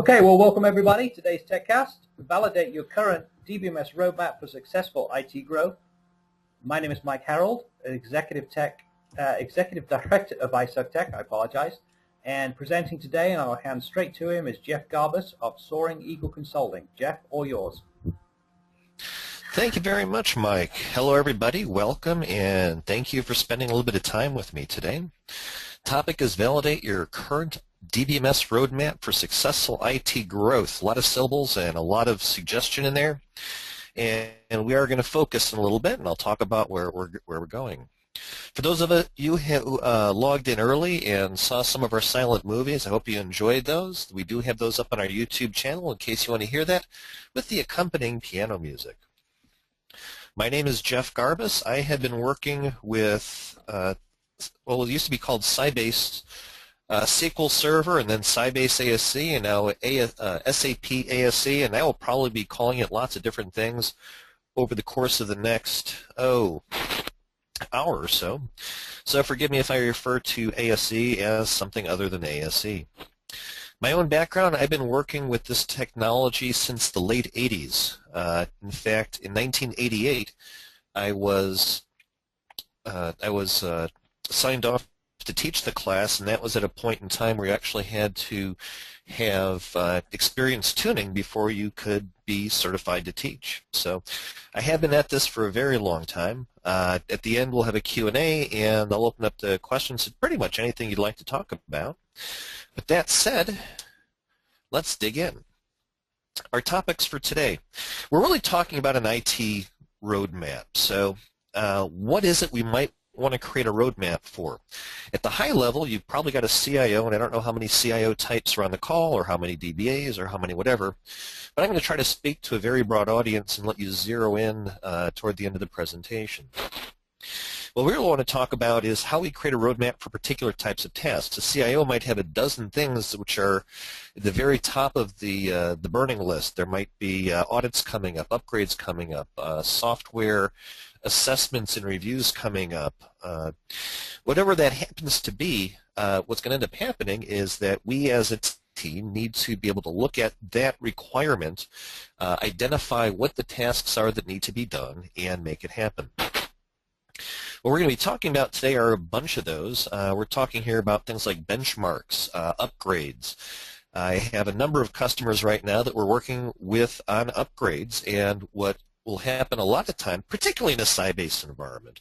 Okay, well, welcome everybody. Today's TECHcast. Validate your current DBMS roadmap for successful IT growth. My name is Mike Harold, Executive Director of ISUG I apologize. And presenting today, and I'll hand straight to him, is Jeff Garbus of Soaring Eagle Consulting. Jeff, all yours. Thank you very much, Mike. Hello, everybody. Welcome, and thank you for spending a little bit of time with me today. Topic is validate your current DBMS roadmap for successful IT growth. A lot of syllables and a lot of suggestion in there. And we are going to focus in a little bit, and I'll talk about where we're going. For those of you who logged in early and saw some of our silent movies, I hope you enjoyed those. We do have those up on our YouTube channel in case you want to hear that with the accompanying piano music. My name is Jeff Garbus. I have been working with, well, it used to be called Sybase SQL Server, and then Sybase ASC, and now SAP ASC, and I will probably be calling it lots of different things over the course of the next, hour or so. So forgive me if I refer to ASC as something other than ASC. My own background, I've been working with this technology since the late 80s. In fact, in 1988, I was signed off to teach the class, and that was at a point in time where you actually had to have experience tuning before you could be certified to teach. So I have been at this for a very long time. At the end, we'll have a Q&A, and I'll open up the questions to pretty much anything you'd like to talk about. With that said, let's dig in. Our topics for today. We're really talking about an IT roadmap. So what is it we might want to create a roadmap for? At the high level, you've probably got a CIO, and I don't know how many CIO types are on the call or how many DBAs or how many whatever, but I'm going to try to speak to a very broad audience and let you zero in toward the end of the presentation. What we really want to talk about is how we create a roadmap for particular types of tasks. A CIO might have a dozen things which are at the very top of the burning list. There might be audits coming up, upgrades coming up, software assessments and reviews coming up. Whatever that happens to be, what's going to end up happening is that we as a team need to be able to look at that requirement, identify what the tasks are that need to be done, and make it happen. What we're going to be talking about today are a bunch of those. We're talking here about things like benchmarks, upgrades. I have a number of customers right now that we're working with on upgrades, and what will happen a lot of time, particularly in a Sybase environment.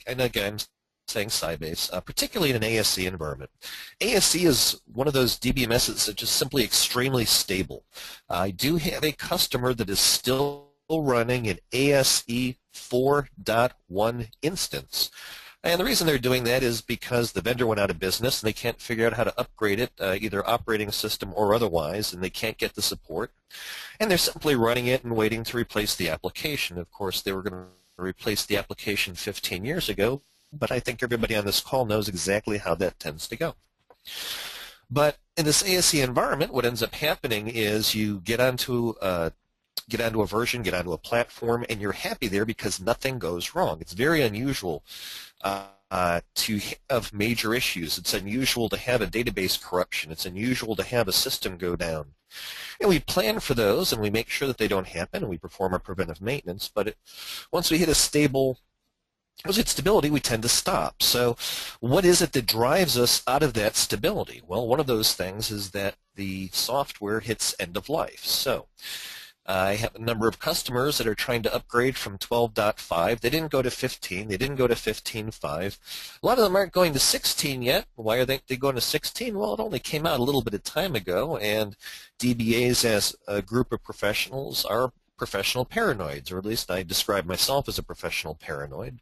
And again, I'm saying Sybase, particularly in an ASC environment. ASC is one of those DBMSs that's just simply extremely stable. I do have a customer that is still running an ASE 4.1 instance. And the reason they're doing that is because the vendor went out of business and they can't figure out how to upgrade it, either operating system or otherwise, and they can't get the support. And they're simply running it and waiting to replace the application. Of course, they were going to replace the application 15 years ago, but I think everybody on this call knows exactly how that tends to go. But in this ASC environment, what ends up happening is you get onto a version, get onto a platform, and you're happy there because nothing goes wrong. It's very unusual to have major issues. It's unusual to have a database corruption. It's unusual to have a system go down. And we plan for those, and we make sure that they don't happen, and we perform our preventive maintenance. But once we hit stability, we tend to stop. So what is it that drives us out of that stability? Well, one of those things is that the software hits end of life. So I have a number of customers that are trying to upgrade from 12.5. They didn't go to 15. They didn't go to 15.5. A lot of them aren't going to 16 yet. Why are they going to 16? Well, it only came out a little bit of time ago, and DBAs as a group of professionals are professional paranoids, or at least I describe myself as a professional paranoid.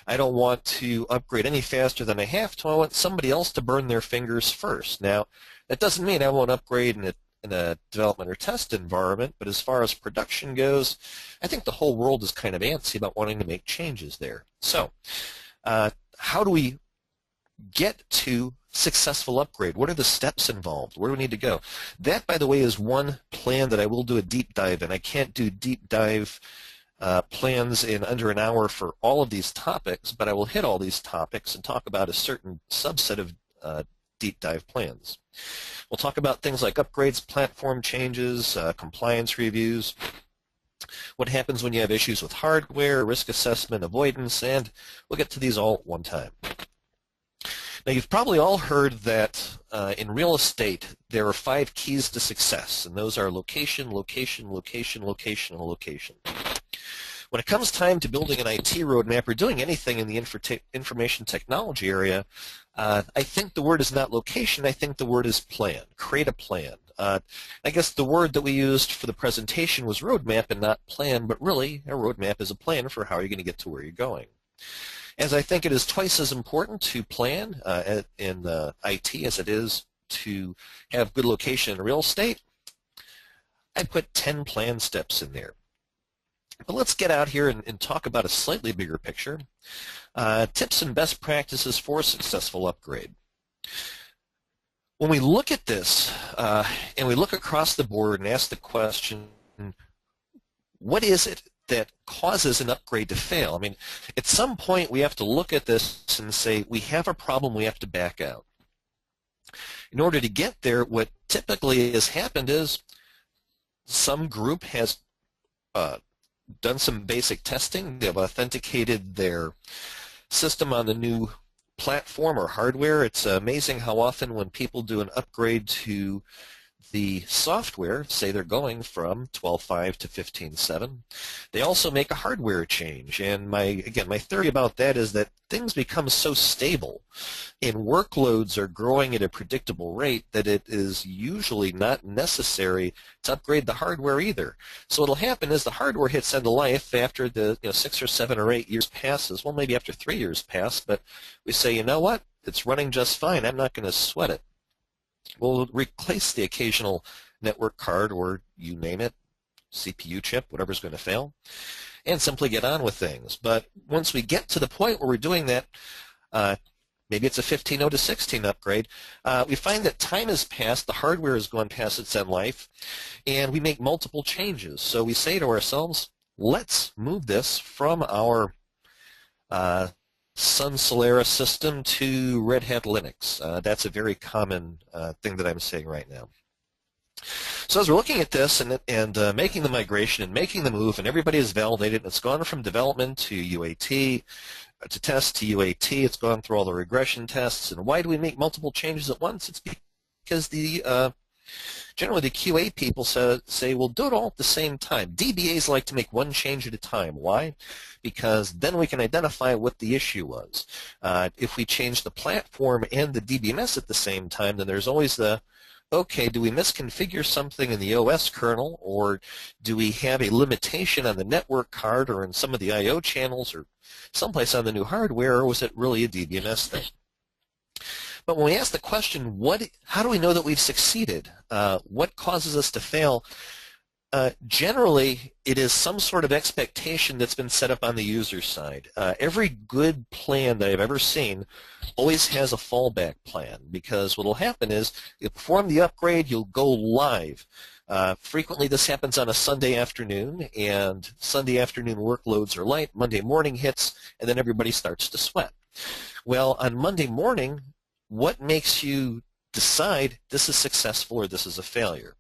I don't want to upgrade any faster than I have to. I want somebody else to burn their fingers first. Now, that doesn't mean I won't upgrade in a development or test environment, but as far as production goes, I think the whole world is kind of antsy about wanting to make changes there. So how do we get to successful upgrade? What are the steps involved? Where do we need to go? That, by the way, is one plan that I will do a deep dive in. I can't do deep dive plans in under an hour for all of these topics, but I will hit all these topics and talk about a certain subset of deep dive plans. We'll talk about things like upgrades, platform changes, compliance reviews, what happens when you have issues with hardware, risk assessment, avoidance, and we'll get to these all at one time. Now, you've probably all heard that in real estate there are 5 keys to success, and those are location, location, location, location, and location. When it comes time to building an IT roadmap or doing anything in the information technology area, I think the word is not location, I think the word is plan. Create a plan. I guess the word that we used for the presentation was roadmap and not plan, but really a roadmap is a plan for how you're going to get to where you're going. As I think it is twice as important to plan in IT as it is to have good location in real estate, I put 10 plan steps in there. But let's get out here and talk about a slightly bigger picture. Tips and best practices for a successful upgrade. When we look at this and we look across the board and ask the question, what is it that causes an upgrade to fail? I mean, at some point we have to look at this and say, we have a problem, we have to back out. In order to get there, what typically has happened is some group has done some basic testing. They've authenticated their system on the new platform or hardware. It's amazing how often when people do an upgrade to the software, say they're going from 12.5 to 15.7, they also make a hardware change. And my theory about that is that things become so stable and workloads are growing at a predictable rate that it is usually not necessary to upgrade the hardware either. So what'll happen is the hardware hits end of life after the 6 or 7 or 8 years passes. Well, maybe after 3 years pass, but we say, you know what? It's running just fine. I'm not going to sweat it. We'll replace the occasional network card or you name it, CPU chip, whatever's going to fail, and simply get on with things. But once we get to the point where we're doing that, maybe it's a 15.0 to 16 upgrade, we find that time has passed, the hardware has gone past its end life, and we make multiple changes. So we say to ourselves, let's move this from our Sun Solera system to Red Hat Linux. That's a very common thing that I'm saying right now. So as we're looking at this and making the migration and making the move, and everybody is validated, and it's gone from development to UAT, to test to UAT, it's gone through all the regression tests, and why do we make multiple changes at once? It's because generally the QA people say, well, do it all at the same time. DBAs like to make one change at a time. Why? Because then we can identify what the issue was. If we change the platform and the DBMS at the same time, then there's always the, okay, do we misconfigure something in the OS kernel, or do we have a limitation on the network card or in some of the I/O channels or someplace on the new hardware, or was it really a DBMS thing? But when we ask the question, how do we know that we've succeeded? What causes us to fail? Generally, it is some sort of expectation that's been set up on the user side. Every good plan that I've ever seen always has a fallback plan, because what will happen is you perform the upgrade, you'll go live. Frequently this happens on a Sunday afternoon, and Sunday afternoon workloads are light, Monday morning hits, and then everybody starts to sweat. Well, on Monday morning, what makes you decide this is successful or this is a failure?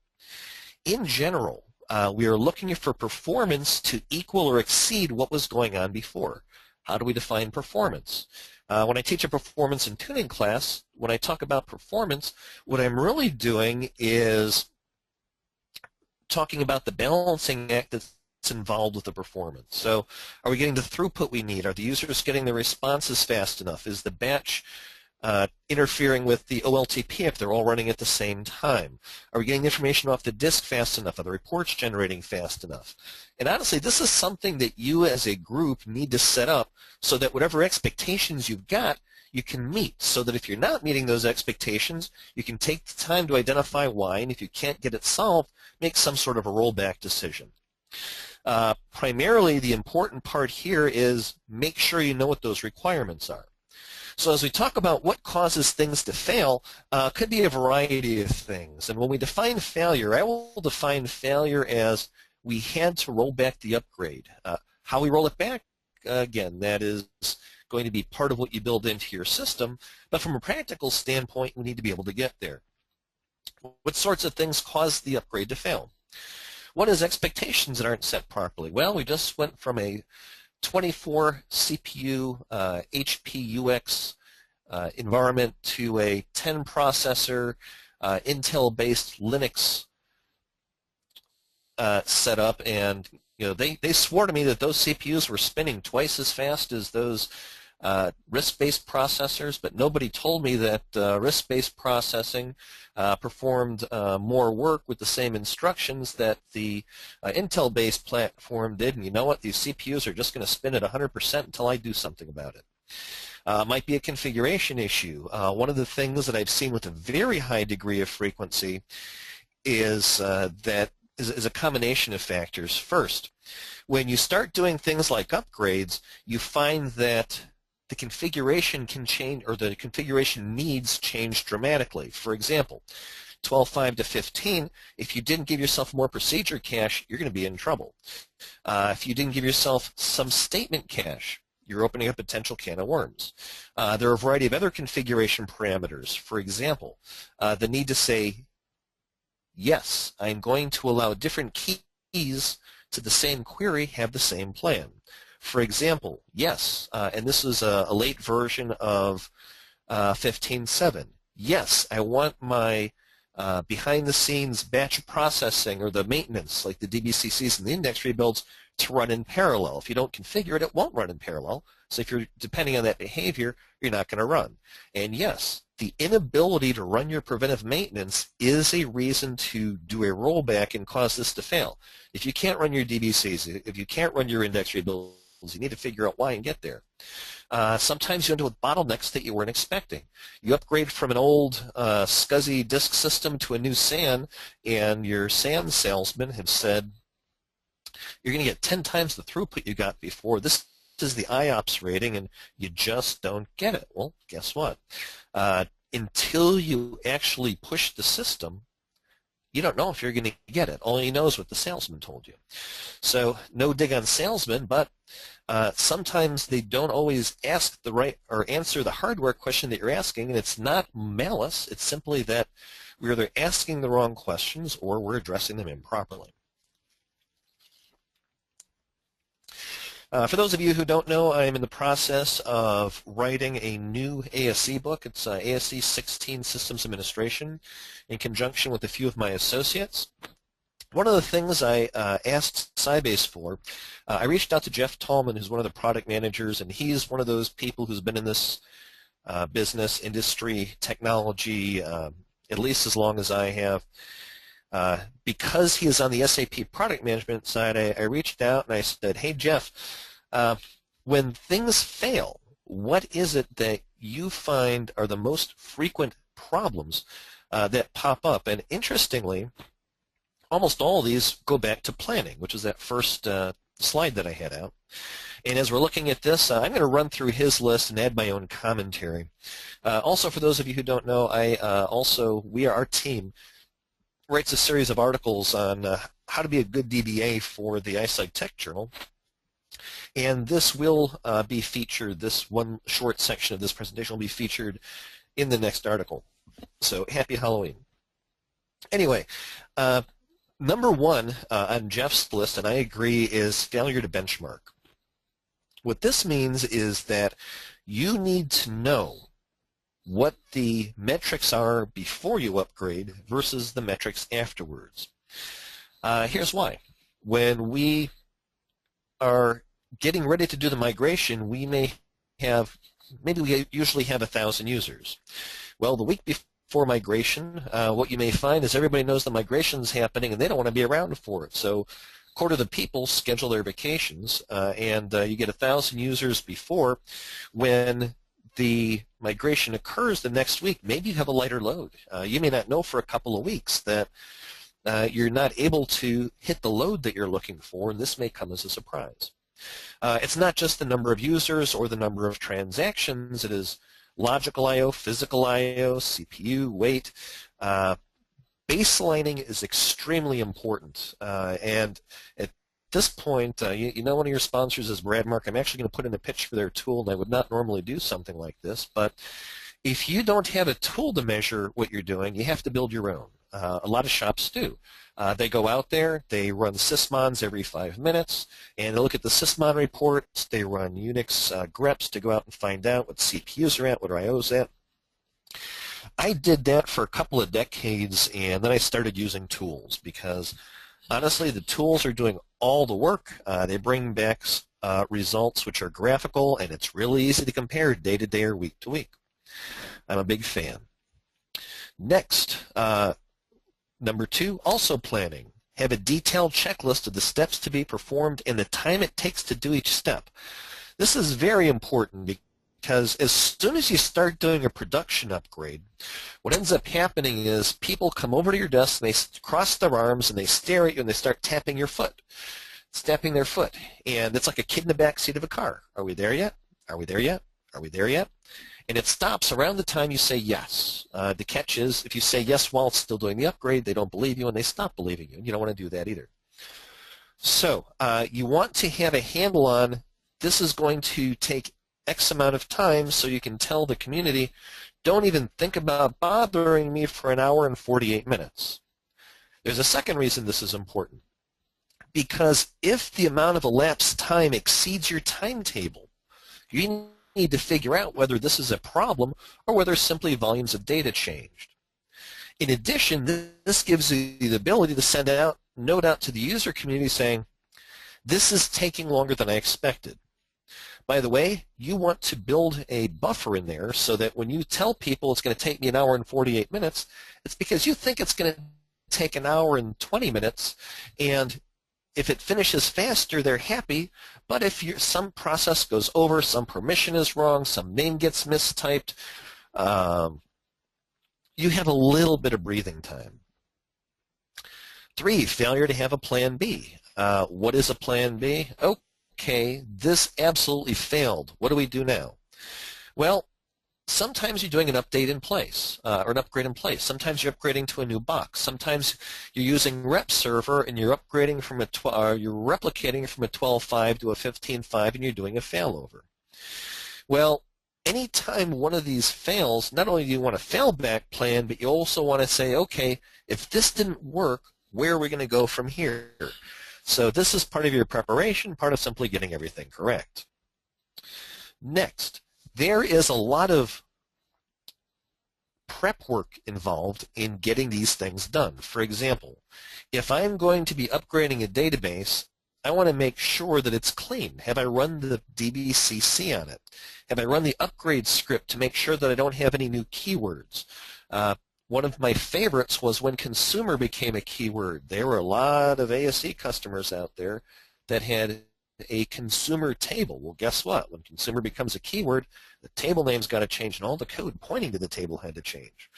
In general, we are looking for performance to equal or exceed what was going on before. How do we define performance? When I teach a performance and tuning class, when I talk about performance, what I'm really doing is talking about the balancing act that's involved with the performance. So are we getting the throughput we need? Are the users getting the responses fast enough? Is the batch interfering with the OLTP if they're all running at the same time? Are we getting the information off the disk fast enough? Are the reports generating fast enough? And honestly, this is something that you as a group need to set up so that whatever expectations you've got, you can meet, so that if you're not meeting those expectations, you can take the time to identify why, and if you can't get it solved, make some sort of a rollback decision. Primarily, the important part here is make sure you know what those requirements are. So as we talk about what causes things to fail, could be a variety of things. And when we define failure, I will define failure as we had to roll back the upgrade. How we roll it back, again, that is going to be part of what you build into your system, but from a practical standpoint, we need to be able to get there. What sorts of things cause the upgrade to fail? One is expectations that aren't set properly. Well, we just went from a 24 CPU HPUX environment to a 10 processor Intel-based Linux setup, and they swore to me that those CPUs were spinning twice as fast as those RISC-based processors, but nobody told me that RISC-based processing performed more work with the same instructions that the Intel-based platform did. And you know what? These CPUs are just going to spin at 100% until I do something about it. Might be a configuration issue. One of the things that I've seen with a very high degree of frequency is is a combination of factors. First, when you start doing things like upgrades, you find that the configuration can change, or the configuration needs change dramatically. For example, 12.5 to 15, if you didn't give yourself more procedure cache, you're going to be in trouble. If you didn't give yourself some statement cache, you're opening a potential can of worms. There are a variety of other configuration parameters. For example, the need to say, yes, I'm going to allow different keys to the same query have the same plan. For example, yes, and this is a late version of 15.7. Yes, I want my behind-the-scenes batch processing or the maintenance, like the DBCCs and the index rebuilds, to run in parallel. If you don't configure it, it won't run in parallel. So if you're depending on that behavior, you're not going to run. And yes, the inability to run your preventive maintenance is a reason to do a rollback and cause this to fail. If you can't run your DBCs, if you can't run your index rebuilds, you need to figure out why and get there. Sometimes you end up with bottlenecks that you weren't expecting. You upgrade from an old SCSI disk system to a new SAN, and your SAN salesman have said, you're going to get 10 times the throughput you got before. This is the IOPS rating, and you just don't get it. Well, guess what? Until you actually push the system, you don't know if you're going to get it. All you know is what the salesman told you. So no dig on salesmen, but sometimes they don't always ask the right or answer the hardware question that you're asking, and it's not malice. It's simply that we're either asking the wrong questions or we're addressing them improperly. For those of you who don't know, I'm in the process of writing a new ASE book. It's ASE 16 Systems Administration in conjunction with a few of my associates. One of the things I asked Sybase for, I reached out to Jeff Tallman, who's one of the product managers, and he's one of those people who's been in this business, industry, technology, at least as long as I have. Because he is on the SAP product management side, I reached out and I said, hey, Jeff, when things fail, what is it that you find are the most frequent problems that pop up? And interestingly, almost all of these go back to planning, which is that first slide that I had out. And as we're looking at this, I'm going to run through his list and add my own commentary. Also, for those of you who don't know, our team writes a series of articles on how to be a good DBA for the iSight Tech Journal. And this will be featured, this one short section of this presentation will be featured in the next article. So happy Halloween. Anyway, number one on Jeff's list, and I agree, is failure to benchmark. What this means is that you need to know what the metrics are before you upgrade versus the metrics afterwards. Here's why. When we are getting ready to do the migration, we usually have 1,000 users. Well, the week before migration, what you may find is everybody knows the migration's happening and they don't want to be around for it. So a quarter of the people schedule their vacations, and you get 1,000 users before. When the migration occurs the next week, maybe you have a lighter load. You may not know for a couple of weeks that you're not able to hit the load that you're looking for, and this may come as a surprise. It's not just the number of users or the number of transactions. It is logical I/O, physical I/O, CPU, weight. Baselining is extremely important, and this point, you know one of your sponsors is Bradmark. I'm actually going to put in a pitch for their tool, and I would not normally do something like this, but if you don't have a tool to measure what you're doing, you have to build your own. A lot of shops do. They go out there, they run sysmons every 5 minutes, and they look at the sysmon reports. They run Unix greps to go out and find out what CPUs are at, what IOs at. I did that for a couple of decades, and then I started using tools because, honestly, the tools are doing all the work. They bring back results which are graphical, and it's really easy to compare day to day or week to week. I'm a big fan. Next, number 2, also planning. Have a detailed checklist of the steps to be performed and the time it takes to do each step. This is very important because as soon as you start doing a production upgrade, what ends up happening is people come over to your desk and they cross their arms and they stare at you and they start tapping their foot. And it's like a kid in the back seat of a car. Are we there yet? Are we there yet? Are we there yet? And it stops around the time you say yes. The catch is if you say yes while it's still doing the upgrade, they don't believe you and they stop believing you. And you don't want to do that either. So you want to have a handle on this is going to take X amount of time so you can tell the community, don't even think about bothering me for an hour and 48 minutes. There's a second reason this is important. Because if the amount of elapsed time exceeds your timetable, you need to figure out whether this is a problem or whether simply volumes of data changed. In addition, this gives you the ability to send a note out to the user community saying, this is taking longer than I expected. By the way, you want to build a buffer in there so that when you tell people it's going to take me an hour and 48 minutes, it's because you think it's going to take an hour and 20 minutes, and if it finishes faster, they're happy, but if some process goes over, some permission is wrong, some name gets mistyped, you have a little bit of breathing time. 3, failure to have a plan B. What is a plan B? Okay, this absolutely failed. What do we do now? Well, sometimes you're doing an update in place, or an upgrade in place. Sometimes you're upgrading to a new box. Sometimes you're using rep server and you're upgrading from you're replicating from a 12.5 to a 15.5 and you're doing a failover. Well, anytime one of these fails, not only do you want a failback plan, but you also want to say, okay, if this didn't work, where are we going to go from here? So this is part of your preparation, part of simply getting everything correct. Next, there is a lot of prep work involved in getting these things done. For example, if I'm going to be upgrading a database, I want to make sure that it's clean. Have I run the DBCC on it? Have I run the upgrade script to make sure that I don't have any new keywords? One of my favorites was when consumer became a keyword. There were a lot of ASE customers out there that had a consumer table. Well, guess what? When consumer becomes a keyword, the table name's got to change, and all the code pointing to the table had to change.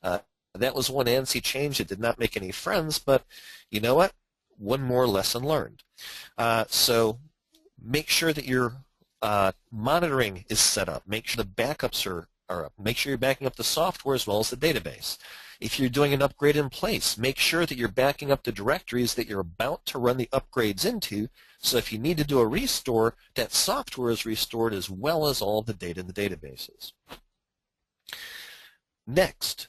That was one ANSI change. It did not make any friends, but you know what? One more lesson learned. So make sure that your monitoring is set up. Make sure the backups are up. Make sure you're backing up the software as well as the database. If you're doing an upgrade in place, make sure that you're backing up the directories that you're about to run the upgrades into, so if you need to do a restore, that software is restored as well as all the data in the databases. Next,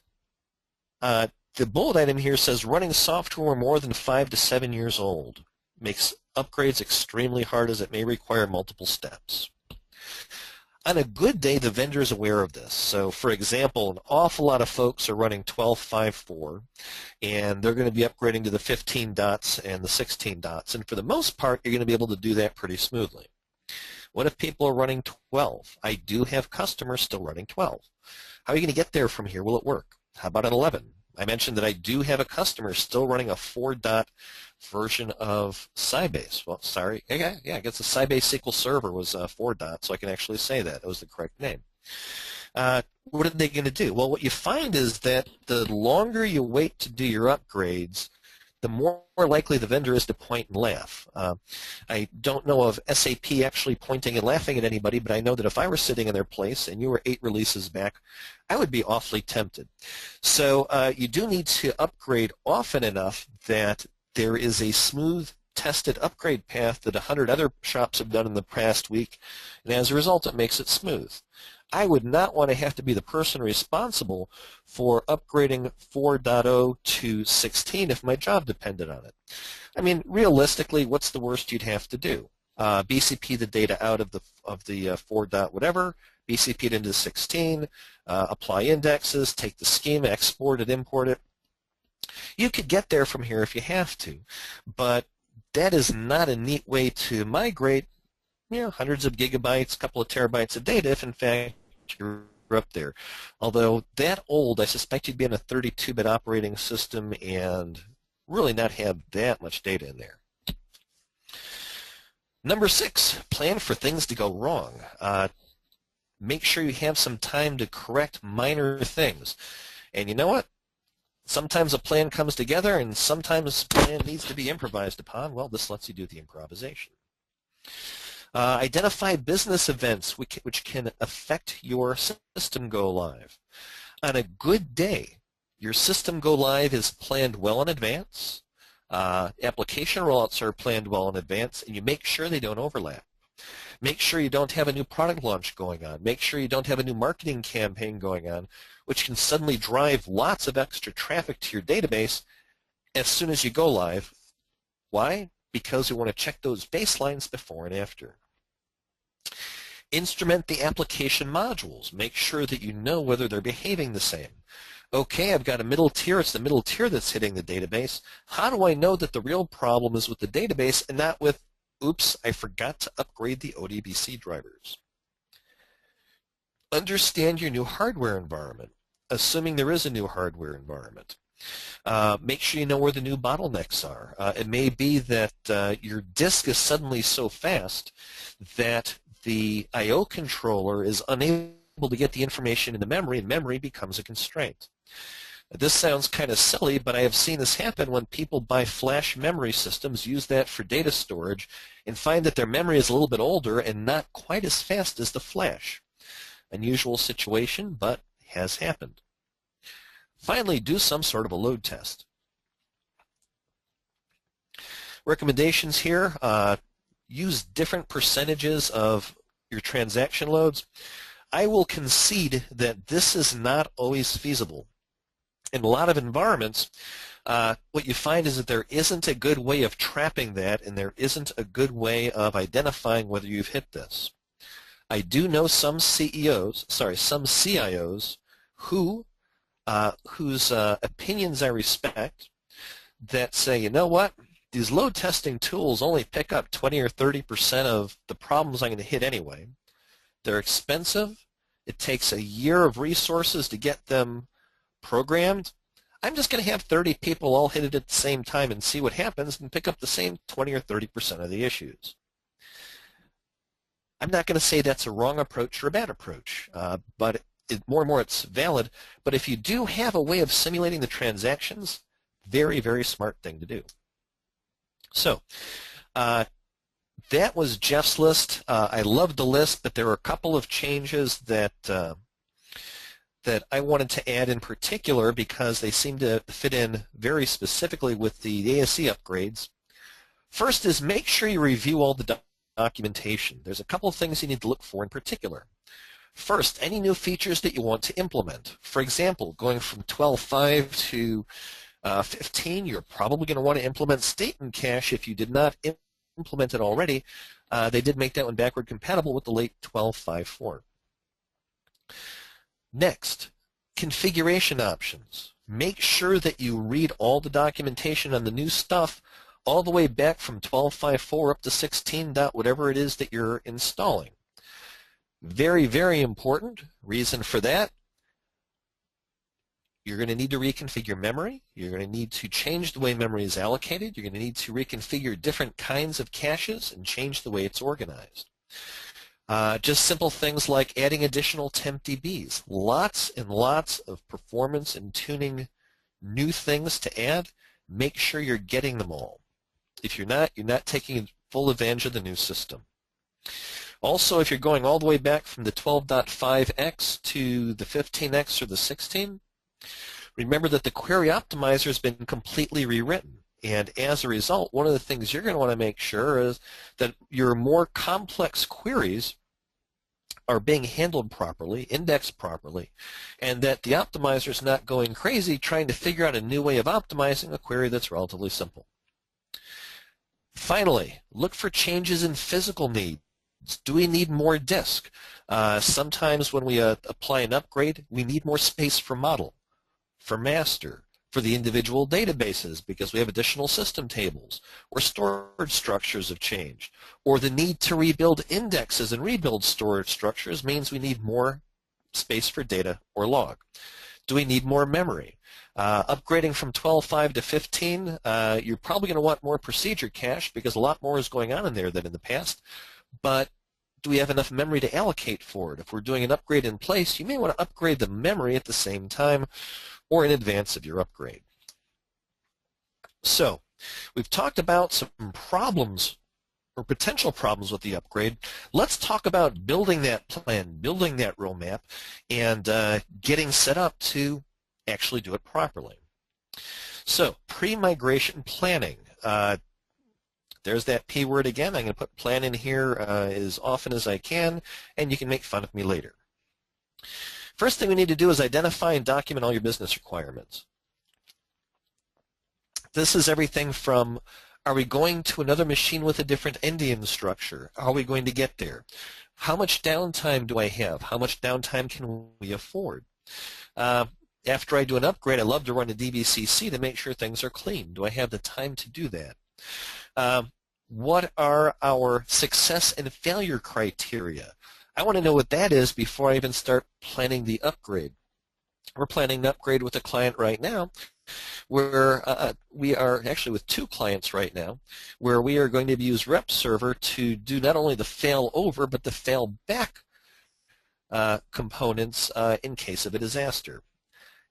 the bullet item here says running software more than 5 to 7 years old makes upgrades extremely hard as it may require multiple steps. On a good day, the vendor is aware of this. So, for example, an awful lot of folks are running 12.5.4, and they're going to be upgrading to the 15 dots and the 16 dots. And for the most part, you're going to be able to do that pretty smoothly. What if people are running 12? I do have customers still running 12. How are you going to get there from here? Will it work? How about an 11? I mentioned that I do have a customer still running a 4-dot version of Sybase. Well, sorry. Yeah, I guess the Sybase SQL Server was 4 dots, so I can actually say that. That was the correct name. What are they going to do? Well, what you find is that the longer you wait to do your upgrades, the more likely the vendor is to point and laugh. I don't know of SAP actually pointing and laughing at anybody, but I know that if I were sitting in their place and you were 8 releases back, I would be awfully tempted. So you do need to upgrade often enough that there is a smooth tested upgrade path that 100 other shops have done in the past week, and as a result, it makes it smooth. I would not want to have to be the person responsible for upgrading 4.0 to 16 if my job depended on it. I mean, realistically, what's the worst you'd have to do? BCP the data out of the 4. Whatever, BCP it into 16, apply indexes, take the schema, export it, import it. You could get there from here if you have to, but that is not a neat way to migrate hundreds of gigabytes, a couple of terabytes of data if in fact you're up there. Although that old, I suspect you'd be on a 32-bit operating system and really not have that much data in there. Number 6, plan for things to go wrong. Make sure you have some time to correct minor things. And you know what? Sometimes a plan comes together and sometimes a plan needs to be improvised upon. Well, this lets you do the improvisation. Identify business events which can affect your system go live. On a good day, your system go live is planned well in advance. Application rollouts are planned well in advance, and you make sure they don't overlap. Make sure you don't have a new product launch going on. Make sure you don't have a new marketing campaign going on, which can suddenly drive lots of extra traffic to your database as soon as you go live. Why? Because we want to check those baselines before and after. Instrument the application modules. Make sure that you know whether they're behaving the same. Okay, I've got a middle tier. It's the middle tier that's hitting the database. How do I know that the real problem is with the database and not with, oops, I forgot to upgrade the ODBC drivers? Understand your new hardware environment, assuming there is a new hardware environment. Make sure you know where the new bottlenecks are. It may be that your disk is suddenly so fast that the I/O controller is unable to get the information into memory, and memory becomes a constraint. This sounds kind of silly, but I have seen this happen when people buy flash memory systems, use that for data storage, and find that their memory is a little bit older and not quite as fast as the flash. Unusual situation, but has happened. Finally, do some sort of a load test. Recommendations here, use different percentages of your transaction loads. I will concede that this is not always feasible. In a lot of environments, what you find is that there isn't a good way of trapping that, and there isn't a good way of identifying whether you've hit this. I do know some CIOs whose opinions I respect that say, you know what, these load testing tools only pick up 20 or 30% of the problems I'm going to hit anyway. They're expensive. It takes a year of resources to get them programmed. I'm just going to have 30 people all hit it at the same time and see what happens and pick up the same 20 or 30% of the issues. I'm not going to say that's a wrong approach or a bad approach, but more and more it's valid. But if you do have a way of simulating the transactions, very, very smart thing to do. So that was Jeff's list. I loved the list, but there were a couple of changes that I wanted to add in particular because they seem to fit in very specifically with the ASE upgrades. First is make sure you review all the documentation. There's a couple of things you need to look for in particular. First, any new features that you want to implement. For example, going from 12.5 to 15, you're probably going to want to implement statement cache if you did not implement it already. They did make that one backward compatible with the late 12.5.4. Next, configuration options. Make sure that you read all the documentation on the new stuff all the way back from 12.5.4 up to 16. Whatever it is that you're installing. Very, very important. Reason for that, you're going to need to reconfigure memory. You're going to need to change the way memory is allocated. You're going to need to reconfigure different kinds of caches and change the way it's organized. Just simple things like adding additional temp DBs. Lots and lots of performance and tuning new things to add. Make sure you're getting them all. If you're not taking full advantage of the new system. Also, if you're going all the way back from the 12.5x to the 15x or the 16, remember that the query optimizer has been completely rewritten, And as a result, one of the things you're going to want to make sure is that your more complex queries are being handled properly, indexed properly, and that the optimizer is not going crazy trying to figure out a new way of optimizing a query that's relatively simple. Finally, look for changes in physical needs. Do we need more disk? Sometimes when we apply an upgrade, we need more space for model, for master, for the individual databases because we have additional system tables, or storage structures have changed, or the need to rebuild indexes and rebuild storage structures means we need more space for data or log. Do we need more memory? Upgrading from 12.5 to 15, you're probably going to want more procedure cache because a lot more is going on in there than in the past, but do we have enough memory to allocate for it? If we're doing an upgrade in place, you may want to upgrade the memory at the same time or in advance of your upgrade. So, we've talked about some problems or potential problems with the upgrade. Let's talk about building that plan, building that roadmap, and getting set up to actually do it properly. So, pre-migration planning. There's that P word again. I'm going to put plan in here as often as I can, and you can make fun of me later. First thing we need to do is identify and document all your business requirements. This is everything from, are we going to another machine with a different endian structure? Are we going to get there? How much downtime do I have? How much downtime can we afford? After I do an upgrade, I love to run a DBCC to make sure things are clean. Do I have the time to do that? What are our success and failure criteria? I want to know what that is before I even start planning the upgrade. We're planning an upgrade with a client right now where we are actually with two clients right now where we are going to use rep server to do not only the fail over but the fail back components in case of a disaster.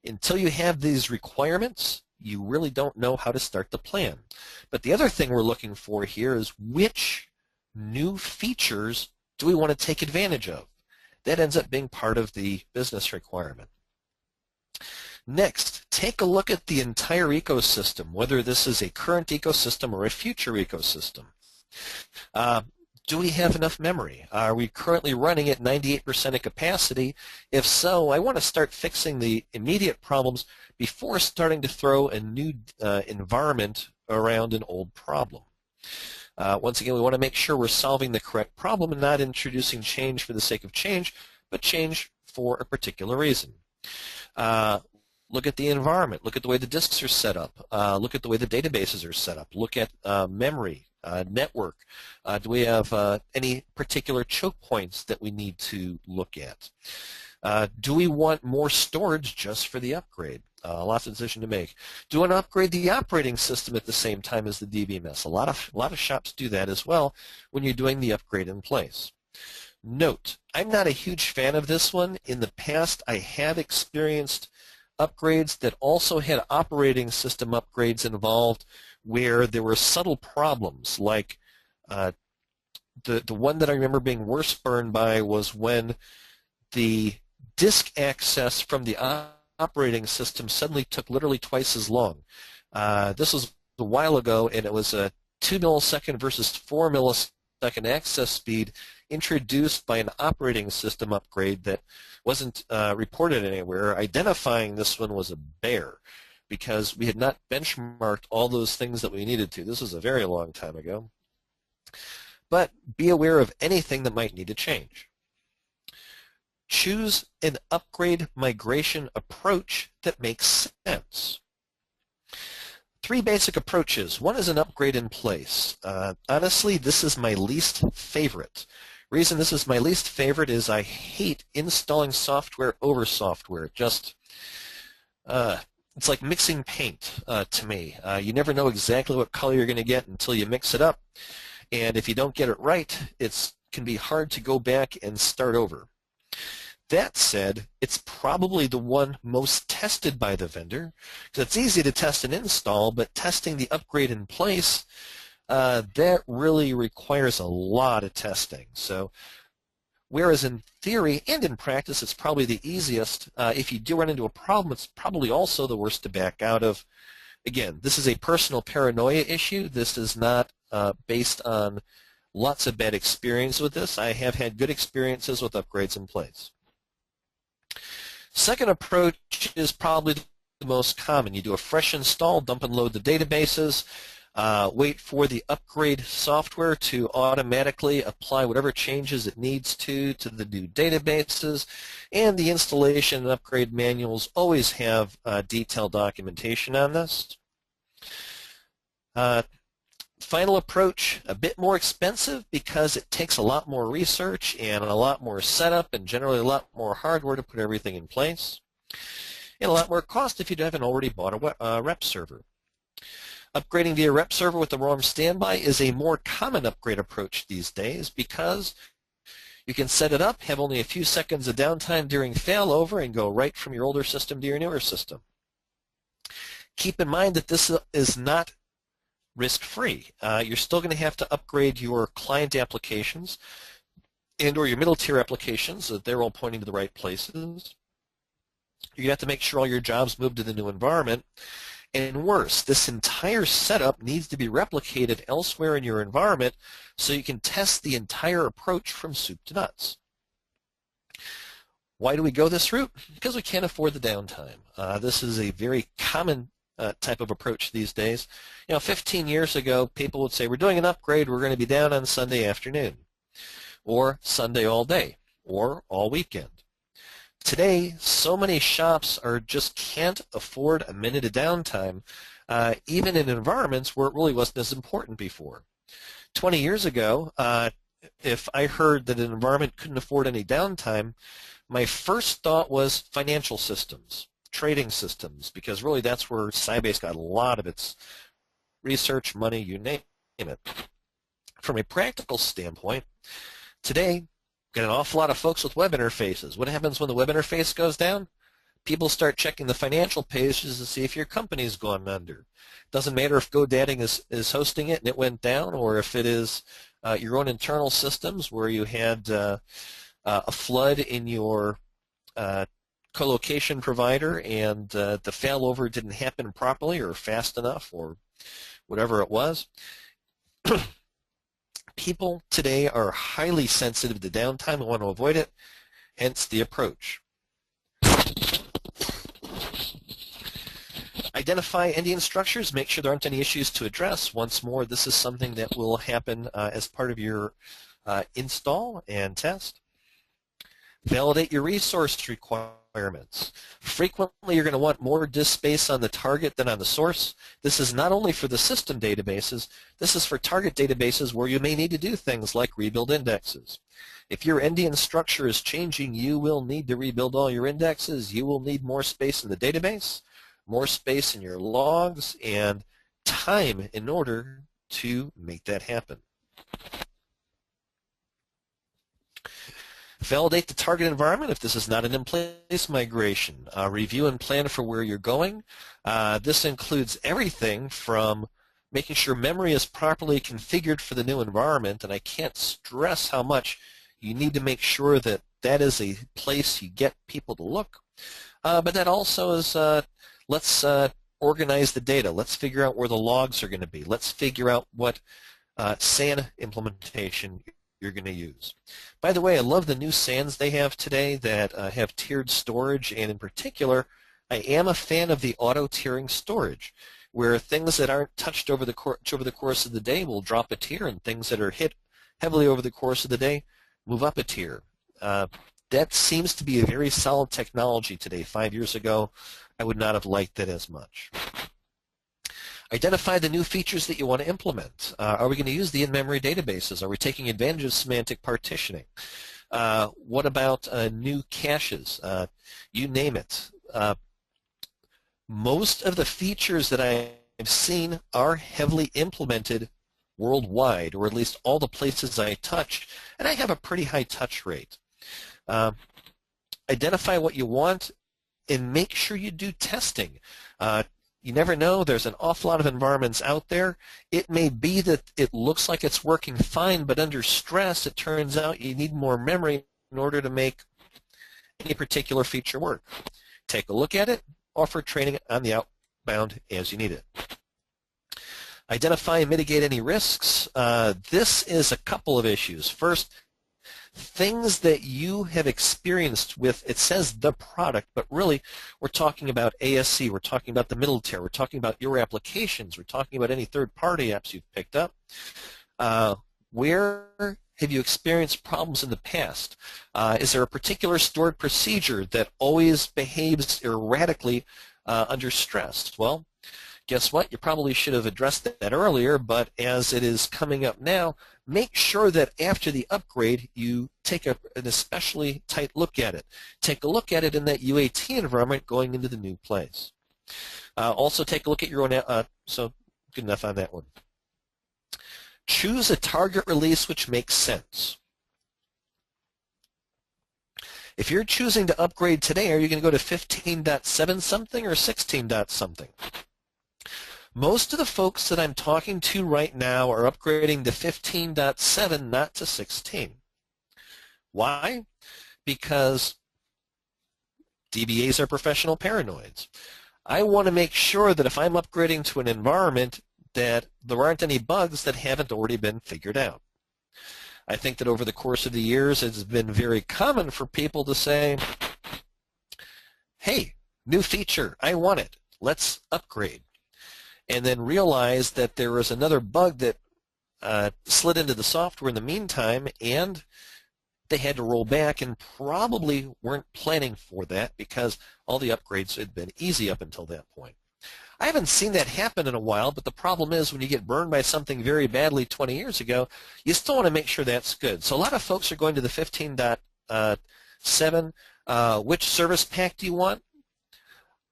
Until you have these requirements, you really don't know how to start the plan. But the other thing we're looking for here is which new features do we want to take advantage of? That ends up being part of the business requirement. Next, take a look at the entire ecosystem, whether this is a current ecosystem or a future ecosystem. Do we have enough memory? Are we currently running at 98% of capacity? If so, I want to start fixing the immediate problems before starting to throw a new environment around an old problem. Once again, we want to make sure we're solving the correct problem and not introducing change for the sake of change, but change for a particular reason. Look at the environment. Look at the way the disks are set up. Look at the way the databases are set up. Look at memory, network. Do we have any particular choke points that we need to look at? Do we want more storage just for the upgrade? Lots of decision to make. Do we want to upgrade the operating system at the same time as the DBMS? A lot of shops do that as well when you're doing the upgrade in place. Note, I'm not a huge fan of this one. In the past, I have experienced upgrades that also had operating system upgrades involved where there were subtle problems, like the one that I remember being worst burned by was when the disk access from the operating system suddenly took literally twice as long. This was a while ago, and it was a 2 millisecond versus 4 millisecond access speed introduced by an operating system upgrade that wasn't reported anywhere. Identifying this one was a bear because we had not benchmarked all those things that we needed to. This was a very long time ago. But be aware of anything that might need to change. Choose an upgrade migration approach that makes sense. 3 basic approaches. One is an upgrade in place. Honestly, this is my least favorite. Reason this is my least favorite is I hate installing software over software. Just it's like mixing paint to me. You never know exactly what color you're going to get until you mix it up, and if you don't get it right, it can be hard to go back and start over. That said, it's probably the one most tested by the vendor because it's easy to test and install, but testing the upgrade in place, that really requires a lot of testing. So, whereas in theory and in practice, it's probably the easiest. If you do run into a problem, it's probably also the worst to back out of. Again, this is a personal paranoia issue. This is not based on lots of bad experience with this. I have had good experiences with upgrades in place. Second approach is probably the most common. You do a fresh install, dump and load the databases, wait for the upgrade software to automatically apply whatever changes it needs to the new databases, and the installation and upgrade manuals always have detailed documentation on this. Final approach, a bit more expensive because it takes a lot more research and a lot more setup and generally a lot more hardware to put everything in place, and a lot more cost if you haven't already bought a rep server. Upgrading via rep server with the ROM standby is a more common upgrade approach these days because you can set it up, have only a few seconds of downtime during failover, and go right from your older system to your newer system. Keep in mind that this is not risk-free. You're still going to have to upgrade your client applications and or your middle-tier applications so that they're all pointing to the right places. You're going to have to make sure all your jobs move to the new environment. And worse, this entire setup needs to be replicated elsewhere in your environment so you can test the entire approach from soup to nuts. Why do we go this route? Because we can't afford the downtime. This is a very common type of approach these days. 15 years ago, people would say, we're doing an upgrade, we're going to be down on Sunday afternoon, or Sunday all day, or all weekend. Today, so many shops just can't afford a minute of downtime, even in environments where it really wasn't as important before. 20 years ago, if I heard that an environment couldn't afford any downtime, my first thought was financial systems, trading systems, because really that's where Sybase got a lot of its research, money, you name it. From a practical standpoint, today, got an awful lot of folks with web interfaces. What happens when the web interface goes down? People start checking the financial pages to see if your company's gone under. Doesn't matter if GoDaddy is hosting it and it went down, or if it is your own internal systems where you had a flood in your co-location provider and the failover didn't happen properly or fast enough or whatever it was. People today are highly sensitive to downtime and want to avoid it, hence the approach. Identify ending structures, make sure there aren't any issues to address. Once more, this is something that will happen as part of your install and test. Validate your resource requirements. Frequently, you're going to want more disk space on the target than on the source. This is not only for the system databases, this is for target databases where you may need to do things like rebuild indexes. If your endian structure is changing, you will need to rebuild all your indexes. You will need more space in the database, more space in your logs, and time in order to make that happen. Validate the target environment if this is not an in-place migration. Review and plan for where you're going. This includes everything from making sure memory is properly configured for the new environment, and I can't stress how much you need to make sure that that is a place you get people to look. But that also is, let's organize the data. Let's figure out where the logs are going to be. Let's figure out what SAN implementation you're going to use. By the way, I love the new SANs they have today that have tiered storage, and in particular, I am a fan of the auto-tiering storage, where things that aren't touched over the course of the day will drop a tier, and things that are hit heavily over the course of the day move up a tier. That seems to be a very solid technology today. 5 years ago, I would not have liked that as much. Identify the new features that you want to implement. Are we going to use the in-memory databases? Are we taking advantage of semantic partitioning? What about new caches? You name it. Most of the features that I've seen are heavily implemented worldwide, or at least all the places I touch, and I have a pretty high touch rate. Identify what you want and make sure you do testing. You never know. There's an awful lot of environments out there. It may be that it looks like it's working fine, but under stress, it turns out you need more memory in order to make any particular feature work. Take a look at it, offer training on the bound as you need it. Identify and mitigate any risks. This is a couple of issues. First, things that you have experienced with, it says the product, but really we're talking about ASC, we're talking about the military, we're talking about your applications, we're talking about any third-party apps you've picked up. Where have you experienced problems in the past? Is there a particular stored procedure that always behaves erratically under stress? Well, guess what? You probably should have addressed that earlier, but as it is coming up now, make sure that after the upgrade you take an especially tight look at it. Take a look at it in that UAT environment going into the new place. Also take a look at your own, so good enough on that one. Choose a target release which makes sense. If you're choosing to upgrade today, are you going to go to 15.7 something or 16 something? Most of the folks that I'm talking to right now are upgrading to 15.7, not to 16. Why? Because DBAs are professional paranoids. I want to make sure that if I'm upgrading to an environment that there aren't any bugs that haven't already been figured out. I think that over the course of the years it's been very common for people to say, hey, new feature, I want it, let's upgrade. And then realize that there was another bug that slid into the software in the meantime, and they had to roll back and probably weren't planning for that because all the upgrades had been easy up until that point. I haven't seen that happen in a while, but the problem is when you get burned by something very badly 20 years ago, you still want to make sure that's good. So a lot of folks are going to the 15.7. Which service pack do you want?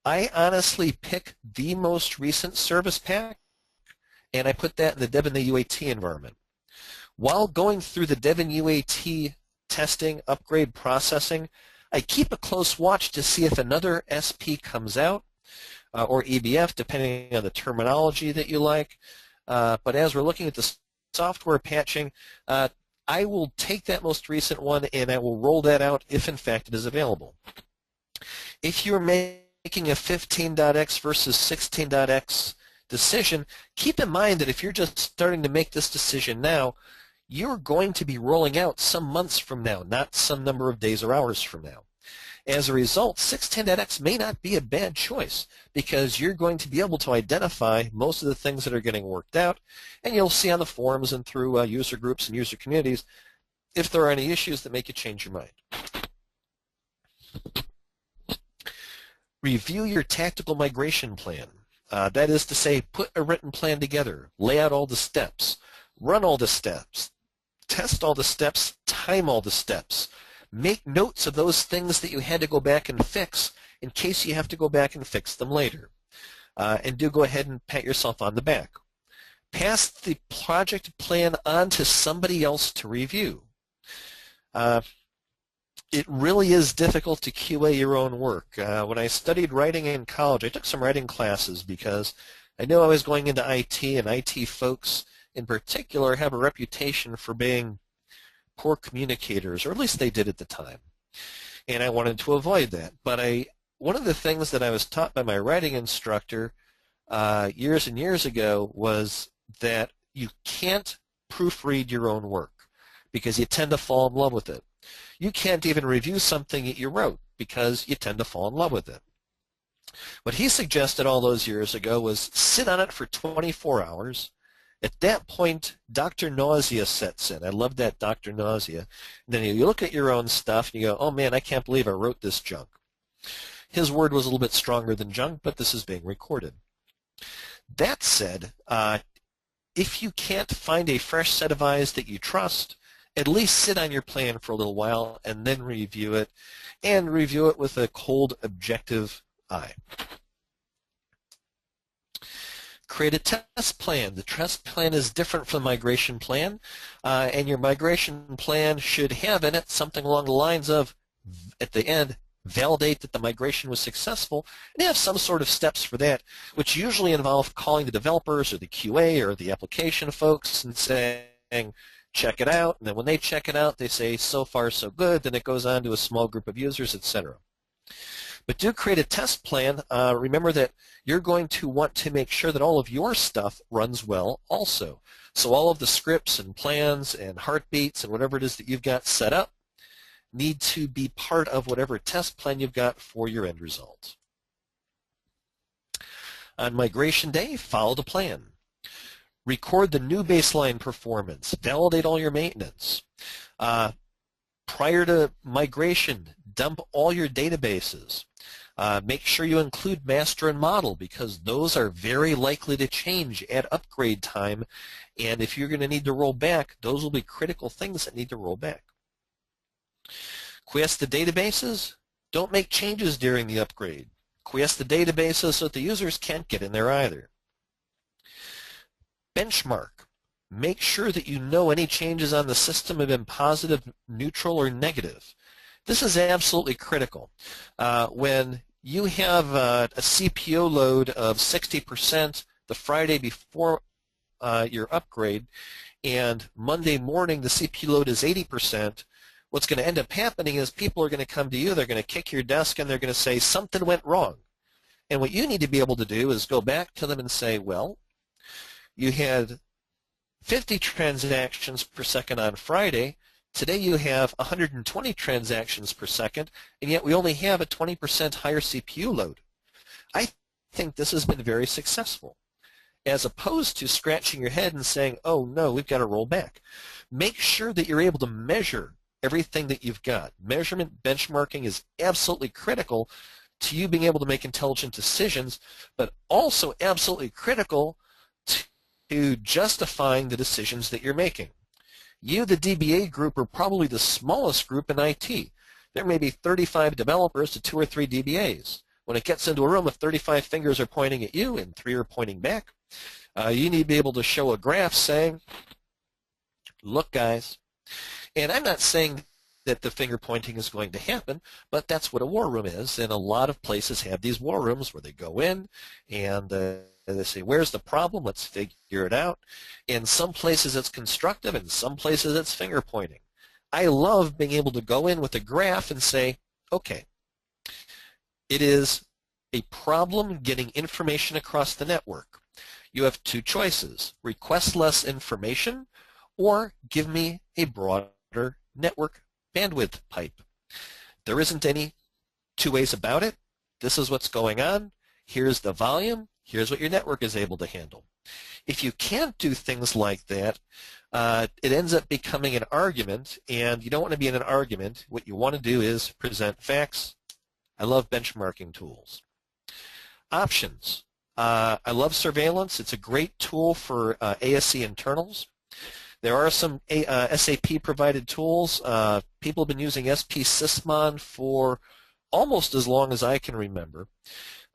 I honestly pick the most recent service pack, and I put that in the Dev and the UAT environment. While going through the Dev and UAT testing, upgrade processing, I keep a close watch to see if another SP comes out, or EBF, depending on the terminology that you like. But as we're looking at the software patching, I will take that most recent one and I will roll that out if in fact it is available. If you're making a 15.x versus 16.x decision, keep in mind that if you're just starting to make this decision now, you're going to be rolling out some months from now, not some number of days or hours from now. As a result, 16.x may not be a bad choice because you're going to be able to identify most of the things that are getting worked out, and you'll see on the forums and through user groups and user communities if there are any issues that make you change your mind. Review your tactical migration plan. That is to say, put a written plan together, lay out all the steps, run all the steps, test all the steps, time all the steps. Make notes of those things that you had to go back and fix in case you have to go back and fix them later. And do go ahead and pat yourself on the back. Pass the project plan on to somebody else to review. It really is difficult to QA your own work. When I studied writing in college, I took some writing classes because I knew I was going into IT, and IT folks in particular have a reputation for being poor communicators, or at least they did at the time. And I wanted to avoid that. But one of the things that I was taught by my writing instructor years and years ago was that you can't proofread your own work because you tend to fall in love with it. You can't even review something that you wrote because you tend to fall in love with it. What he suggested all those years ago was sit on it for 24 hours. At that point, Dr. Nausea sets in. I love that, Dr. Nausea. And then you look at your own stuff and you go, oh man, I can't believe I wrote this junk. His word was a little bit stronger than junk, but this is being recorded. That said, if you can't find a fresh set of eyes that you trust, at least sit on your plan for a little while and then review it, and review it with a cold, objective eye. Create a test plan. The test plan is different from the migration plan, and your migration plan should have in it something along the lines of, at the end, validate that the migration was successful, and have some sort of steps for that, which usually involve calling the developers or the QA or the application folks and saying, check it out, and then when they check it out, they say, so far so good, then it goes on to a small group of users, etc. But do create a test plan. Remember that you're going to want to make sure that all of your stuff runs well also. So all of the scripts and plans and heartbeats and whatever it is that you've got set up need to be part of whatever test plan you've got for your end result. On migration day, follow the plan. Record the new baseline performance. Validate all your maintenance. Prior to migration, dump all your databases. Make sure you include master and model because those are very likely to change at upgrade time, and if you're going to need to roll back, those will be critical things that need to roll back. Quiesce the databases. Don't make changes during the upgrade. Quiesce the databases so that the users can't get in there either. Benchmark. Make sure that you know any changes on the system have been positive, neutral, or negative. This is absolutely critical. When you have a CPO load of 60% the Friday before your upgrade, and Monday morning the CPU load is 80%, what's going to end up happening is people are going to come to you, they're going to kick your desk, and they're going to say something went wrong. And what you need to be able to do is go back to them and say, well, you had 50 transactions per second on Friday. Today you have 120 transactions per second, and yet we only have a 20% higher CPU load. I think this has been very successful, as opposed to scratching your head and saying, oh no, we've got to roll back. Make sure that you're able to measure everything that you've got. Measurement benchmarking is absolutely critical to you being able to make intelligent decisions, but also absolutely critical to justifying the decisions that you're making. You, the DBA group, are probably the smallest group in IT. There may be 35 developers to 2 or 3 DBAs. When it gets into a room, if 35 fingers are pointing at you and 3 are pointing back, you need to be able to show a graph saying, look, guys. And I'm not saying that the finger pointing is going to happen, but that's what a war room is, and a lot of places have these war rooms where they go in and they say, where's the problem? Let's figure it out. In some places it's constructive, in some places it's finger pointing. I love being able to go in with a graph and say, okay, it is a problem getting information across the network. You have 2 choices: request less information or give me a broader network bandwidth pipe. There isn't any 2 ways about it. This is what's going on. Here's the volume. Here's what your network is able to handle. If you can't do things like that, it ends up becoming an argument, and you don't want to be in an argument. What you want to do is present facts. I love benchmarking tools. Options. I love surveillance. It's a great tool for ASE internals. There are some SAP provided tools. People have been using SP Sysmon for almost as long as I can remember.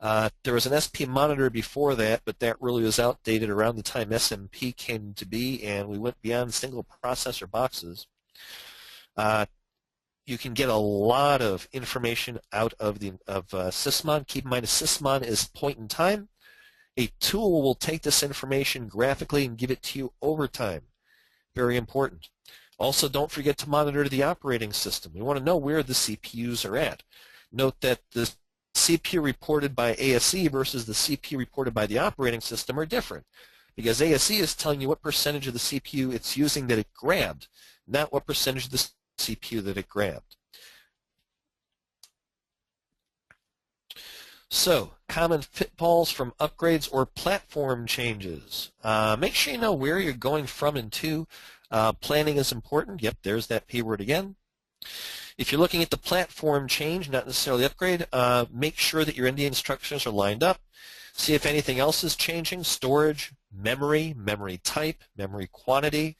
There was an SP monitor before that, but that really was outdated around the time SMP came to be, and we went beyond single processor boxes. You can get a lot of information out of Sysmon. Keep in mind, a Sysmon is point in time. A tool will take this information graphically and give it to you over time. Very important. Also, don't forget to monitor the operating system. We want to know where the CPUs are at. Note that the CPU reported by ASE versus the CPU reported by the operating system are different, because ASE is telling you what percentage of the CPU it's using that it grabbed, not what percentage of the CPU that it grabbed. So, common pitfalls from upgrades or platform changes. Make sure you know where you're going from and to. Planning is important. Yep, there's that P word again. If you're looking at the platform change, not necessarily upgrade, make sure that your ND instructions are lined up. See if anything else is changing: storage, memory, memory type, memory quantity,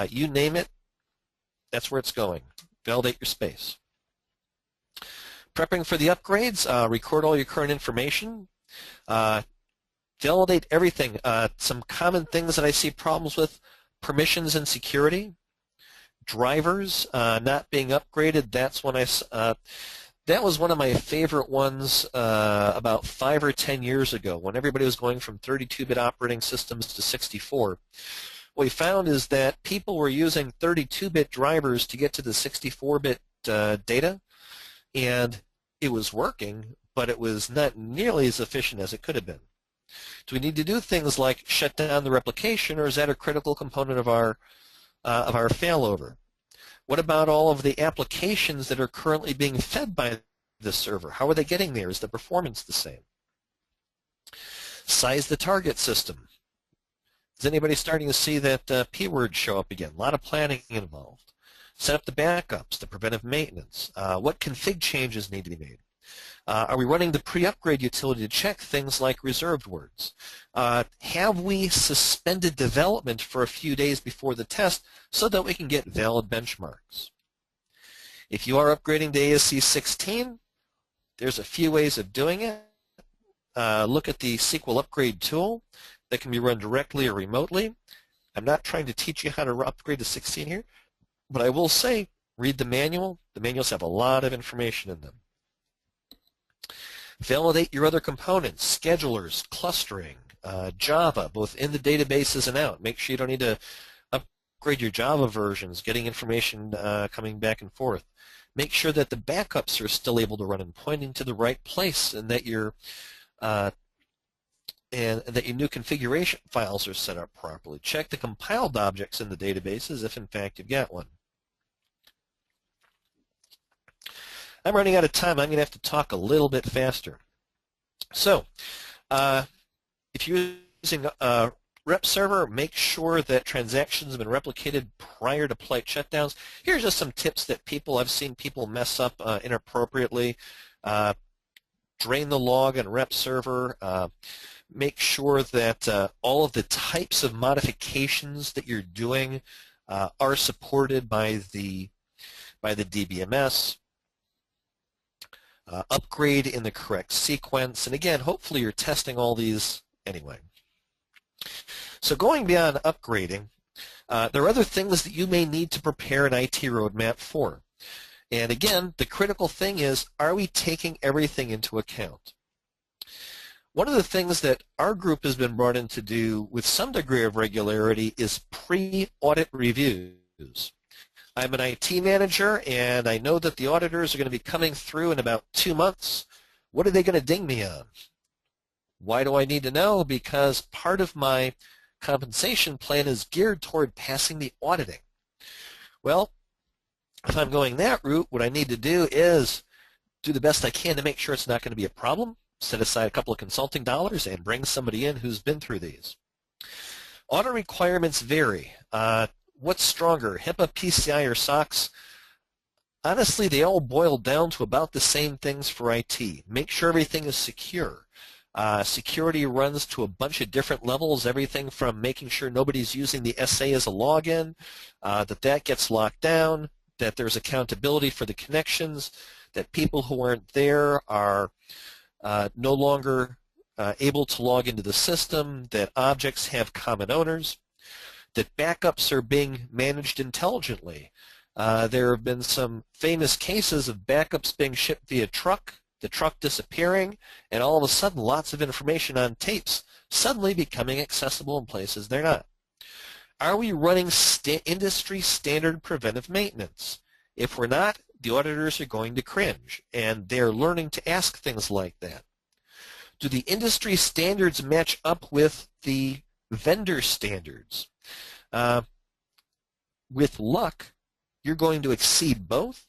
you name it, that's where it's going. Validate your space. Prepping for the upgrades, record all your current information. Validate everything. Some common things that I see problems with: permissions and security. Drivers not being upgraded. That's when that was one of my favorite ones about 5 or 10 years ago, when everybody was going from 32-bit operating systems to 64. What we found is that people were using 32-bit drivers to get to the 64-bit data, and it was working, but it was not nearly as efficient as it could have been. Do we need to do things like shut down the replication, or is that a critical component of our failover? What about all of the applications that are currently being fed by this server? How are they getting there? Is the performance the same? Size the target system. Is anybody starting to see that P-word show up again? A lot of planning involved. Set up the backups, the preventive maintenance. What config changes need to be made? Are we running the pre-upgrade utility to check things like reserved words? Have we suspended development for a few days before the test so that we can get valid benchmarks? If you are upgrading to ASC 16, there's a few ways of doing it. Look at the SQL upgrade tool that can be run directly or remotely. I'm not trying to teach you how to upgrade to 16 here, but I will say read the manual. The manuals have a lot of information in them. Validate your other components, schedulers, clustering, Java, both in the databases and out. Make sure you don't need to upgrade your Java versions, getting information coming back and forth. Make sure that the backups are still able to run and pointing to the right place, and that your new configuration files are set up properly. Check the compiled objects in the databases if in fact you've got one. I'm running out of time. I'm going to have to talk a little bit faster. So, if you're using a rep server, make sure that transactions have been replicated prior to polite shutdowns. Here's just some tips that I've seen people mess up inappropriately. Drain the log on rep server. Make sure that all of the types of modifications that you're doing are supported by the DBMS. Upgrade in the correct sequence, and again, hopefully you're testing all these anyway. So going beyond upgrading, there are other things that you may need to prepare an IT roadmap for. And again, the critical thing is, are we taking everything into account? One of the things that our group has been brought in to do with some degree of regularity is pre-audit reviews. I'm an IT manager, and I know that the auditors are going to be coming through in about 2 months. What are they going to ding me on? Why do I need to know? Because part of my compensation plan is geared toward passing the auditing. Well, if I'm going that route, what I need to do is do the best I can to make sure it's not going to be a problem, set aside a couple of consulting dollars, and bring somebody in who's been through these. Audit requirements vary. What's stronger, HIPAA, PCI, or SOX? Honestly, they all boil down to about the same things for IT. Make sure everything is secure. Security runs to a bunch of different levels, everything from making sure nobody's using the SA as a login, that gets locked down, that there's accountability for the connections, that people who aren't there are no longer able to log into the system, that objects have common owners, that backups are being managed intelligently. There have been some famous cases of backups being shipped via truck, the truck disappearing, and all of a sudden lots of information on tapes suddenly becoming accessible in places they're not. Are we running industry standard preventive maintenance? If we're not, the auditors are going to cringe, and they're learning to ask things like that. Do the industry standards match up with the vendor standards? With luck, you're going to exceed both.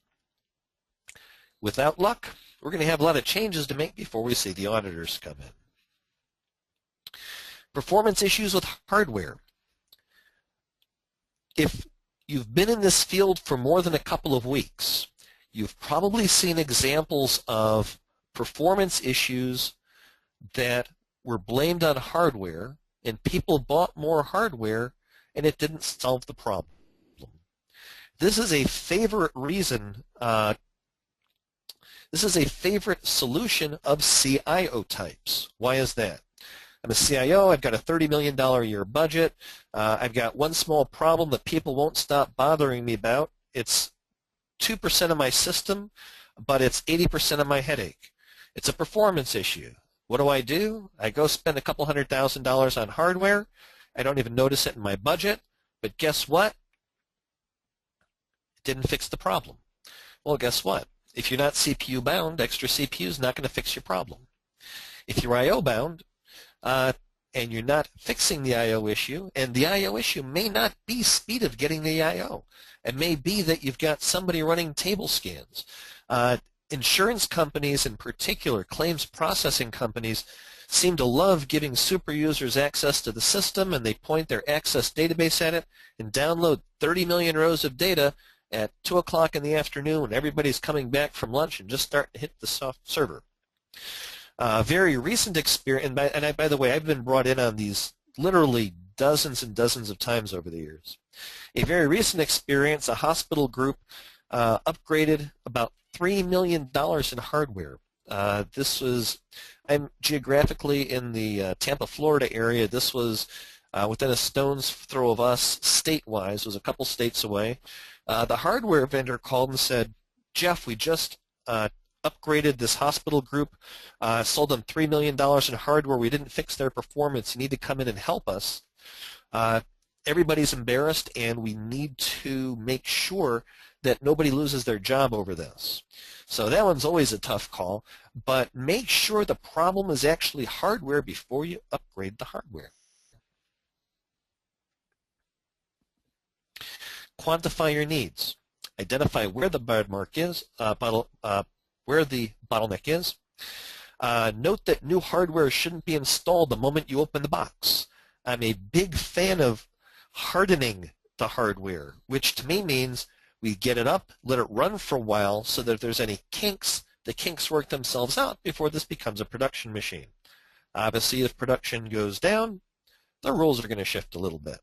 Without luck, we're going to have a lot of changes to make before we see the auditors come in. Performance issues with hardware. If you've been in this field for more than a couple of weeks, you've probably seen examples of performance issues that were blamed on hardware, and people bought more hardware and it didn't solve the problem. This is a favorite reason, this is a favorite solution of CIO types. Why is that? I'm a CIO, I've got a $30 million a year budget, I've got one small problem that people won't stop bothering me about. It's 2% of my system, but it's 80% of my headache. It's a performance issue. What do? I go spend a couple $100,000 on hardware. I don't even notice it in my budget, but guess what? It didn't fix the problem. Well, guess what? If you're not CPU bound, extra CPU is not going to fix your problem. If you're I/O bound, and you're not fixing the I/O issue, and the I/O issue may not be speed of getting the I/O. It may be that you've got somebody running table scans. Insurance companies in particular, claims processing companies, seem to love giving super users access to the system, and they point their access database at it and download 30 million rows of data at 2 o'clock in the afternoon when everybody's coming back from lunch and just start to hit the soft server. Very recent experience, and by the way, I've been brought in on these literally dozens and dozens of times over the years. A very recent experience, a hospital group upgraded about $3 million in hardware. I'm geographically in the Tampa, Florida area. This was within a stone's throw of us state-wise. It was a couple states away. The hardware vendor called and said, Jeff, we just upgraded this hospital group, sold them $3 million in hardware. We didn't fix their performance. You need to come in and help us. Everybody's embarrassed, and we need to make sure that nobody loses their job over this. So that one's always a tough call, but make sure the problem is actually hardware before you upgrade the hardware. Quantify your needs. Identify where the bottleneck is. Note that new hardware shouldn't be installed the moment you open the box. I'm a big fan of hardening the hardware, which to me means we get it up, let it run for a while so that if there's any kinks, the kinks work themselves out before this becomes a production machine. Obviously, if production goes down, the rules are going to shift a little bit.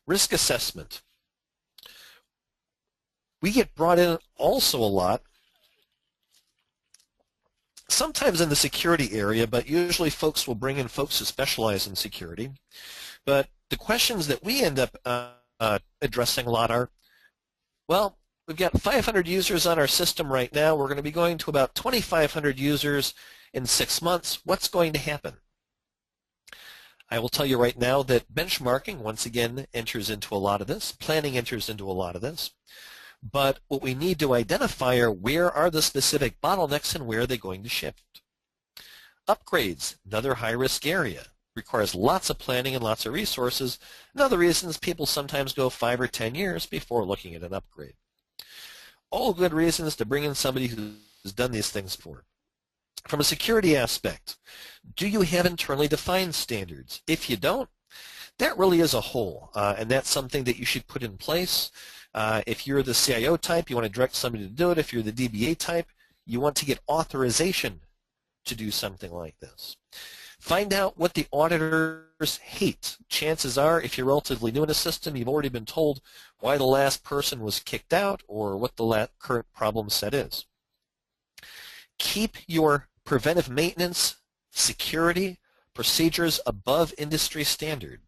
Risk assessment. We get brought in also a lot, sometimes in the security area, but usually folks will bring in folks who specialize in security. But the questions that we end up addressing a lot are, well, we've got 500 users on our system right now. We're going to be going to about 2,500 users in 6 months. What's going to happen? I will tell you right now that benchmarking, once again, enters into a lot of this. Planning enters into a lot of this. But what we need to identify are where are the specific bottlenecks and where are they going to shift. Upgrades, another high-risk area. Requires lots of planning and lots of resources. Another reason is people sometimes go 5 or 10 years before looking at an upgrade. All good reasons to bring in somebody who's done these things before. From a security aspect, do you have internally defined standards? If you don't, that really is a hole, and that's something that you should put in place. If you're the CIO type, you want to direct somebody to do it. If you're the DBA type, you want to get authorization to do something like this. Find out what the auditors hate. Chances are, if you're relatively new in a system, you've already been told why the last person was kicked out or what the current problem set is. Keep your preventive maintenance, security, procedures above industry standard.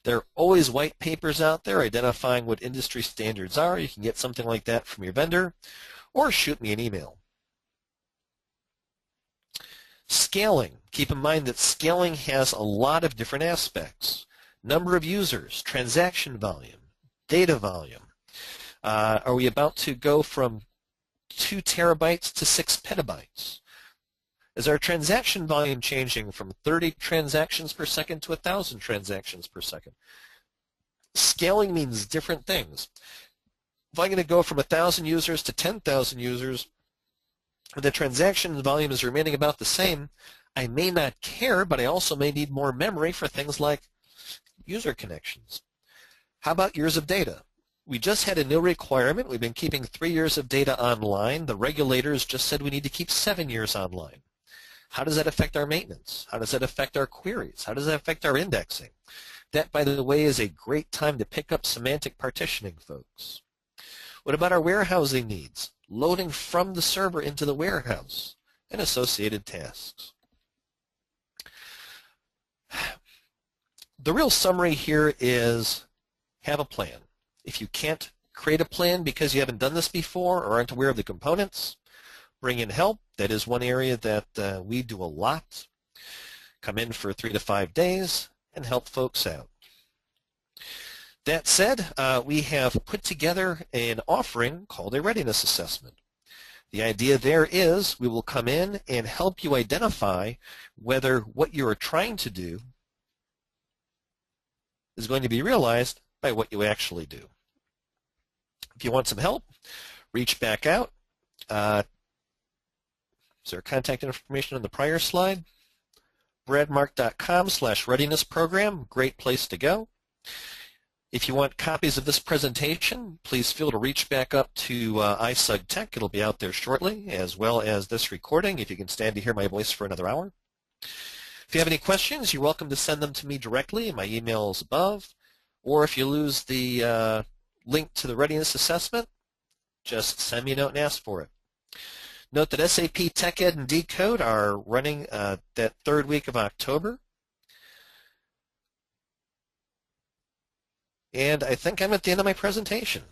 There are always white papers out there identifying what industry standards are. You can get something like that from your vendor or shoot me an email. Scaling. Keep in mind that scaling has a lot of different aspects. Number of users, transaction volume, data volume. Are we about to go from 2 terabytes to 6 petabytes? Is our transaction volume changing from 30 transactions per second to 1,000 transactions per second? Scaling means different things. If I'm going to go from 1,000 users to 10,000 users, the transaction volume is remaining about the same, I may not care, but I also may need more memory for things like user connections. How about years of data? We just had a new requirement. We've been keeping 3 years of data online. The regulators just said we need to keep 7 years online. How does that affect our maintenance? How does that affect our queries? How does that affect our indexing? That, by the way, is a great time to pick up semantic partitioning, folks. What about our warehousing needs? Loading from the server into the warehouse and associated tasks. The real summary here is have a plan. If you can't create a plan because you haven't done this before or aren't aware of the components, bring in help. That is one area that we do a lot. Come in for 3 to 5 days and help folks out. That said, we have put together an offering called a readiness assessment. The idea there is we will come in and help you identify whether what you are trying to do is going to be realized by what you actually do. If you want some help, reach back out. Is there contact information on the prior slide? bradmark.com/readiness program, great place to go. If you want copies of this presentation, please feel to reach back up to iSug Tech. It'll be out there shortly, as well as this recording, if you can stand to hear my voice for another hour. If you have any questions, you're welcome to send them to me directly. My email is above. Or if you lose the link to the readiness assessment, just send me a note and ask for it. Note that SAP TECHcast and Decode are running that third week of October. And I think I'm at the end of my presentation.